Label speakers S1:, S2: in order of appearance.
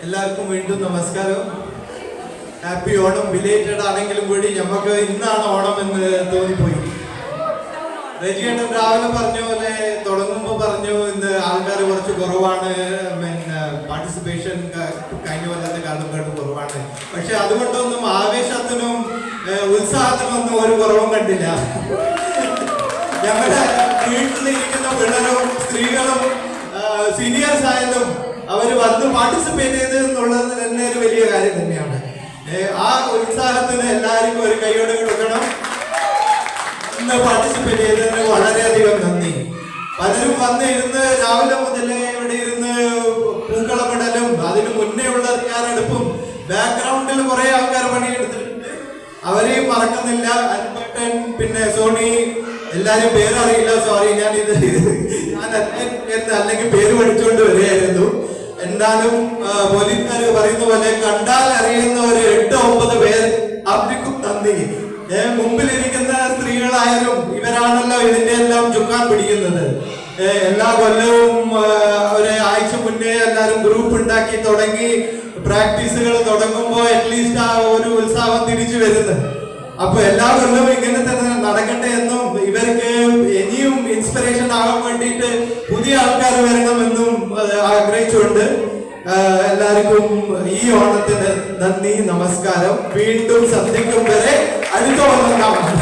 S1: എല്ലാവർക്കും വീണ്ടും നമസ്കാരം. ഹാപ്പി ഓണം. ബിലേറ്റഡ് ആണെങ്കിലും കൂടി നമുക്ക് ഇന്നാണ് ഓണം എന്ന് തോന്നിപ്പോയി. രജിയേട്ടൻ രാവിലെ പറഞ്ഞ പോലെ തുടങ്ങുമ്പോൾ പറഞ്ഞു ഇന്ന് ആൾക്കാർ കുറച്ച് കുറവാണ്, പിന്നെ പാർട്ടിസിപ്പേഷൻ കഴിഞ്ഞ കൊല്ലത്തെ കാലം കുറവാണ്. പക്ഷെ അതുകൊണ്ടൊന്നും ആവേശത്തിനും ഉത്സാഹത്തിനൊന്നും ഒരു കുറവും കണ്ടില്ല. ഞങ്ങളുടെ വീട്ടിലിരിക്കുന്ന പിള്ളേരും സ്ത്രീകളും സീനിയേഴ്സ് ആയാലും അവർ വന്ന് പാർട്ടിസിപ്പേറ്റ് ചെയ്ത് എന്നുള്ളത് തന്നെ ഒരു വലിയ കാര്യം തന്നെയാണ്. ആ ഉത്സാഹത്തിന് എല്ലാവർക്കും ഒരു കൈയോടെ കൊടുക്കണം. ഇന്ന് പാർട്ടിസിപ്പേറ്റ് ചെയ്തതിന് വളരെയധികം നന്ദി. പലരും വന്ന് ഇരുന്ന് രാവിലെ മുതലേ ഇവിടെ ഇരുന്ന് പൂക്കളമിടലും അതിന് മുന്നേ ഉള്ള തയ്യാറെടുപ്പും ബാക്ക്ഗ്രൗണ്ടിൽ കുറെ ആൾക്കാർ പണിയെടുത്തിട്ടുണ്ട്. അവരെയും മറക്കുന്നില്ല. അൻപട്ടൻ, പിന്നെ സോണി, എല്ലാരും പേരറിയില്ല, സോറി. ഞാൻ അല്ലെങ്കിൽ പേര് പഠിച്ചുകൊണ്ട് വരികയായിരുന്നു. എന്നാലും പോലീസുകാർ പറയുന്ന പോലെ കണ്ടാൽ അറിയുന്ന ഒരു 8-9 പേര് അവർക്കും നന്ദി. മുമ്പിലിരിക്കുന്ന സ്ത്രീകളായാലും ഇവരാണല്ലോ ഇതിന്റെ എല്ലാം ചുക്കാൻ പിടിക്കുന്നത്. എല്ലാ കൊല്ലവും ഒരാഴ്ച മുന്നേ എല്ലാവരും ഗ്രൂപ്പ് ഉണ്ടാക്കി തുടങ്ങി പ്രാക്ടീസുകൾ തുടങ്ങുമ്പോൾ അറ്റ്ലീസ്റ്റ് ആ ഒരു ഉത്സാഹം തിരിച്ചു വരുന്നത്. അപ്പൊ എല്ലാ കൊല്ലവും ഇങ്ങനെ തന്നെ നടക്കട്ടെ എന്നും ഇവർക്ക് ഇനിയും ഇൻസ്പിറേഷൻ ആകാൻ വേണ്ടിയിട്ട് പുതിയ ആൾക്കാർ വരണമെന്നും ആഗ്രഹിച്ചുകൊണ്ട് എല്ലാവർക്കും ഈ ഓണത്തിന് നന്ദി, നമസ്കാരം. വീണ്ടും സന്ധിക്കും വരെ അടുത്ത ഓണം കാണാം.